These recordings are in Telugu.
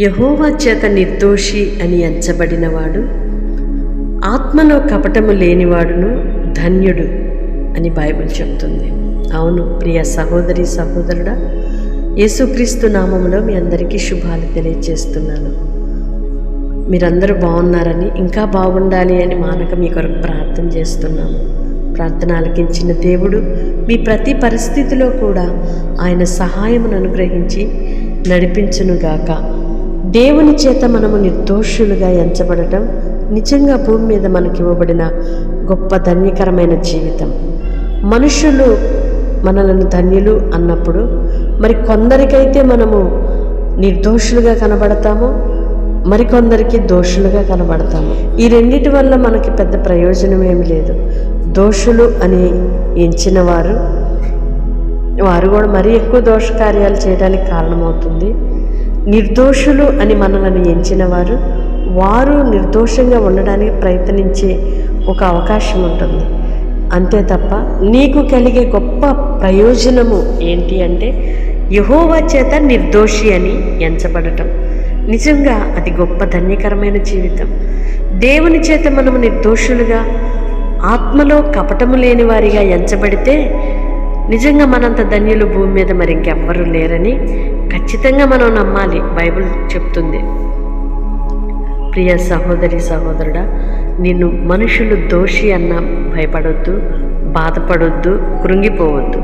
యెహోవా చేత నిర్దోషి అని ఎంచబడినవాడు, ఆత్మలో కపటము లేనివాడును ధన్యుడు అని బైబిల్ చెప్తుంది. అవును ప్రియ సహోదరి సహోదరుడా, యేసుక్రీస్తు నామములో మీ అందరికీ శుభాలు తెలియజేస్తున్నాను. మీరందరూ బాగున్నారని, ఇంకా బాగుండాలి అని మానక మీ కొరకు ప్రార్థన చేస్తున్నాము. ప్రార్థన ఆలకించిన దేవుడు మీ ప్రతి పరిస్థితిలో కూడా ఆయన సహాయమును అనుగ్రహించి నడిపించునుగాక. దేవుని చేత మనము నిర్దోషులుగా ఎంచబడటం నిజంగా భూమి మీద మనకి ఇవ్వబడిన గొప్ప ధన్యకరమైన జీవితం. మనుషులు మనలను ధన్యులు అన్నప్పుడు మరి కొందరికైతే మనము నిర్దోషులుగా కనబడతాము, మరికొందరికి దోషులుగా కనబడతాము. ఈ రెండిటి వల్ల మనకి పెద్ద ప్రయోజనం ఏమి లేదు. దోషులు అని ఎంచిన వారు కూడా మరీ ఎక్కువ దోష కార్యాలు చేయడానికి కారణమవుతుంది. నిర్దోషులు అని మనలను ఎంచిన వారు నిర్దోషంగా ఉండడానికి ప్రయత్నించే ఒక అవకాశం ఉంటుంది. అంతే తప్ప నీకు కలిగే గొప్ప ప్రయోజనము ఏంటి అంటే యెహోవా చేత నిర్దోషి అని ఎంచబడటం. నిజంగా అది గొప్ప ధన్యకరమైన జీవితం. దేవుని చేత మనము నిర్దోషులుగా, ఆత్మలో కపటము లేని వారిగా ఎంచబడితే నిజంగా మనంత ధన్యులు భూమి మీద మరి ఇంకెవ్వరూ లేరని ఖచ్చితంగా మనం నమ్మాలి. బైబిల్ చెప్తుంది. ప్రియ సహోదరి సహోదరుడా, నిన్ను మనుషులు దోషి అన్న భయపడొద్దు, బాధపడొద్దు, కృంగిపోవద్దు.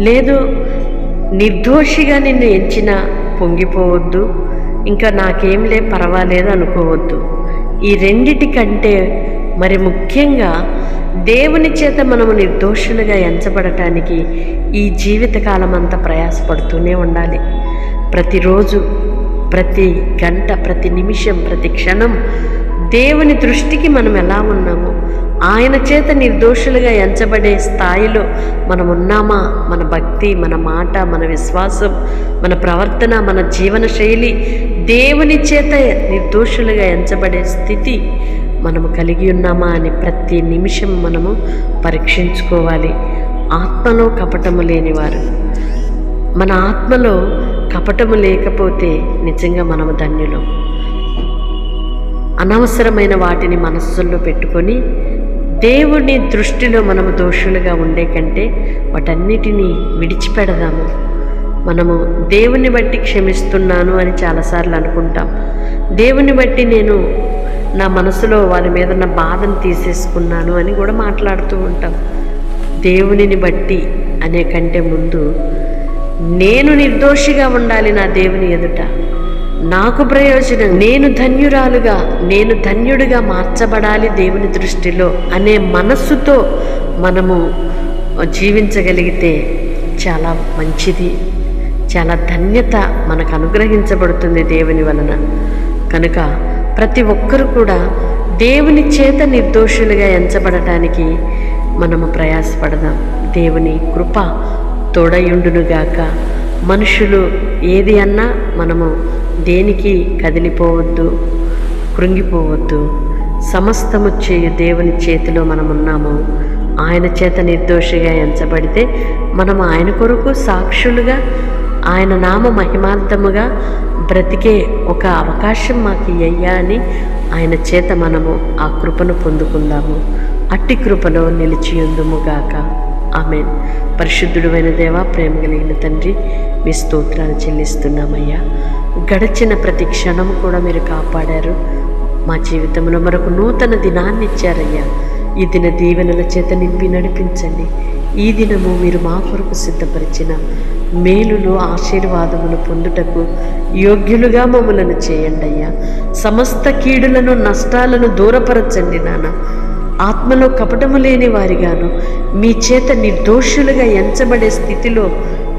లేదు నిర్దోషిగా నిన్ను ఎంచిన పొంగిపోవద్దు, ఇంకా నాకేంలే పర్వాలేదు అనుకోవద్దు. ఈ రెండిటికంటే మరి ముఖ్యంగా దేవుని చేత మనము నిర్దోషులుగా ఎంచబడటానికి ఈ జీవితకాలం అంతా ప్రయాసపడుతూనే ఉండాలి. ప్రతిరోజు, ప్రతి గంట, ప్రతి నిమిషం, ప్రతి క్షణం దేవుని దృష్టికి మనం ఎలా ఉన్నామో, ఆయన చేత నిర్దోషులుగా ఎంచబడే స్థాయిలో మనం ఉన్నామా? మన భక్తి, మన మాట, మన విశ్వాసం, మన ప్రవర్తన, మన జీవన శైలి దేవుని చేత నిర్దోషులుగా ఎంచబడే స్థితి మనము కలిగి ఉన్నామా అని ప్రతి నిమిషం మనము పరీక్షించుకోవాలి. ఆత్మలో కపటము లేనివారు, మన ఆత్మలో కపటము లేకపోతే నిజంగా మనము ధన్యులం. అనవసరమైన వాటిని మనస్సుల్లో పెట్టుకొని దేవుని దృష్టిలో మనము దోషులుగా ఉండే కంటే వాటన్నిటినీ విడిచిపెడదాము. మనము దేవుని బట్టి క్షమిస్తున్నాను అని చాలాసార్లు అనుకుంటాం. దేవుని బట్టి నేను నా మనసులో వారి మీద ఉన్న బాధను తీసేసుకున్నాను అని కూడా మాట్లాడుతూ ఉంటాం. దేవునిని బట్టి అనే కంటే ముందు నేను నిర్దోషిగా ఉండాలి నా దేవుని ఎదుట, నాకు ప్రయోజనం, నేను ధన్యురాలుగా, నేను ధన్యుడిగా మార్చబడాలి దేవుని దృష్టిలో అనే మనస్సుతో మనము జీవించగలిగితే చాలా మంచిది, చాలా ధన్యత మనకు అనుగ్రహించబడుతుంది దేవుని వలన. కనుక ప్రతి ఒక్కరూ కూడా దేవుని చేత నిర్దోషులుగా ఎంచబడటానికి మనము ప్రయాసపడదాం. దేవుని కృప తోడయుండునుగాక. మనుషులు ఏది అన్నా మనము దేనికి కదిలిపోవద్దు, కృంగిపోవద్దు. సమస్తము చేయు దేవుని చేతిలో మనమున్నాము. ఆయన చేత నిర్దోషిగా ఎంచబడితే మనము ఆయన కొరకు సాక్షులుగా, ఆయన నామ మహిమార్థముగా బ్రతికే ఒక అవకాశం మాకు అయ్యా అని ఆయన చేత మనము ఆ కృపను పొందుకుందాము. అట్టి కృపలో నిలిచియుందుముగాక. ఆమేన్. పరిశుద్ధుడైన దేవా, ప్రేమ కలిగిన తండ్రి, మీ స్తోత్రాలు చెల్లిస్తున్నామయ్యా. గడిచిన ప్రతి క్షణము కూడా మీరు కాపాడారు. మా జీవితంలో మరొక నూతన దినాన్ని ఇచ్చారయ్యా. ఈ దిన దీవెనల చేత నింపి నడిపించండి. ఈ దినము మీరు మా కొరకు సిద్ధపరిచిన మేలులు, ఆశీర్వాదములు పొందుటకు యోగ్యులుగా మమ్మలను చేయండి అయ్యా. సమస్త కీడులను, నష్టాలను దూరపరచండి నాన్న. ఆత్మలో కపటము లేని వారిగాను, మీ చేత నిర్దోషులుగా ఎంచబడే స్థితిలో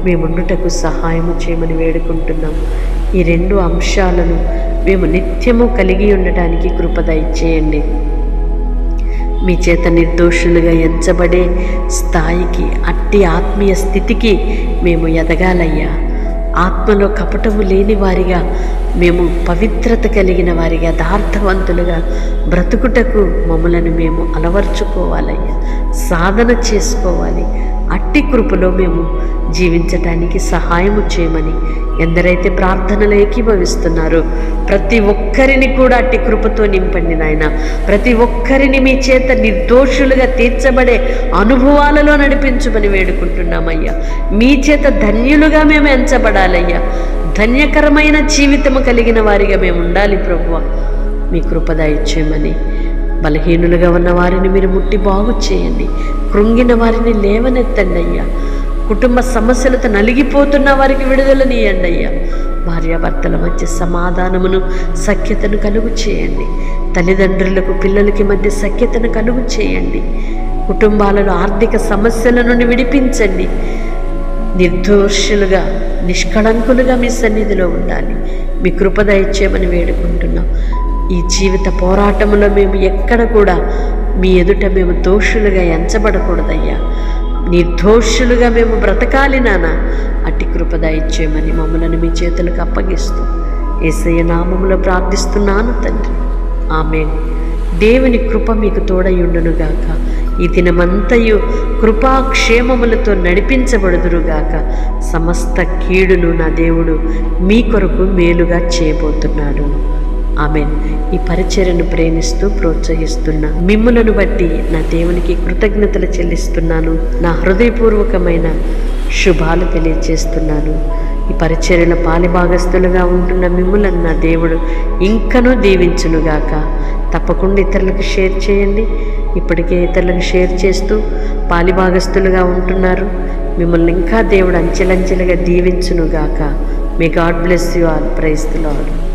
మేముండుటకు సహాయము చేయమని వేడుకుంటున్నాము. ఈ రెండు అంశాలను మేము నిత్యము కలిగి ఉండటానికి కృప దయచేయండి. మీ చేత నిర్దోషులుగా ఎంచబడే స్థాయికి, అట్టి ఆత్మీయ స్థితికి మేము ఎదగాలయ్యా. ఆత్మలో కపటము లేని వారిగా, మేము పవిత్రత కలిగిన వారిగా, యథార్థవంతులుగా బ్రతుకుటకు మమ్మలను మేము అలవర్చుకోవాలయ్యా. సాధన చేసుకోవాలి. అట్టి కృపలో మేము జీవించటానికి సహాయము చేయమని ఎందరైతే ప్రార్థనలు ఏకీభవిస్తున్నారో ప్రతి ఒక్కరిని కూడా అట్టి కృపతో నింపండి నాయన. ప్రతి ఒక్కరిని మీ చేత నిర్దోషులుగా తీర్చబడే అనుభవాలలో నడిపించమని వేడుకుంటున్నామయ్యా. మీ చేత ధన్యులుగా మేము ఎంచబడాలయ్యా. ధన్యకరమైన జీవితము కలిగిన వారిగా మేము ఉండాలి ప్రభువా. మీ కృప దయచేయమని బలహీనులుగా ఉన్న వారిని మీరు ముట్టి బాగు చేయండి. కృంగిన వారిని లేవనెత్తండి అయ్యా. కుటుంబ సమస్యలతో నలిగిపోతున్న వారికి విడుదలనియండి అయ్యా. భార్యాభర్తల మధ్య సమాధానమును సఖ్యతను కలుగు చేయండి. తల్లిదండ్రులకు పిల్లలకి మధ్య సఖ్యతను కలుగు చేయండి. కుటుంబాలలో ఆర్థిక సమస్యల నుండి విడిపించండి. నిర్దోషులుగా నిష్కళంకులుగా మీ సన్నిధిలో ఉండాలి. మీ కృప దయచేయమని వేడుకుంటున్నాం. ఈ జీవిత పోరాటంలో మేము ఎక్కడ కూడా మీ ఎదుట మేము దోషులుగా ఎంచబడకూడదయ్యా. నిర్దోషులుగా మేము బ్రతకాలి నాన్న. అట్టి కృప దయచేయమని మమ్మల్ని మీ చేతులకు అప్పగిస్తూ యేసయ్య నామములో ప్రార్థిస్తున్నాను తండ్రి. ఆమేన్. దేవుని కృప మీకు తోడయుండునుగాక. ఈ దినమంతయు కృపాక్షేమములతో నడిపించబడుదురుగాక. సమస్త కీడును నా దేవుడు మీ కొరకు మేలుగా చేయబోతున్నాడు. ఆమేన్. ఈ పరిచర్యను ప్రేమిస్తూ ప్రోత్సహిస్తున్నా మిమ్ములను బట్టి నా దేవునికి కృతజ్ఞతలు చెల్లిస్తున్నాను. నా హృదయపూర్వకమైన శుభాలు తెలియజేస్తున్నాను. ఈ పరిచర్యల పాలిభాగస్తులుగా ఉంటున్న మిమ్ములను నా దేవుడు ఇంకనూ దీవించునుగాక. తప్పకుండా ఇతరులకు షేర్ చేయండి. ఇప్పటికే ఇతరులకు షేర్ చేస్తూ పాలిభాగస్తులుగా ఉంటున్నారు. మిమ్మల్ని ఇంకా దేవుడు అంచెలంచెలుగా దీవించునుగాక. May God bless you all. Praise the lord.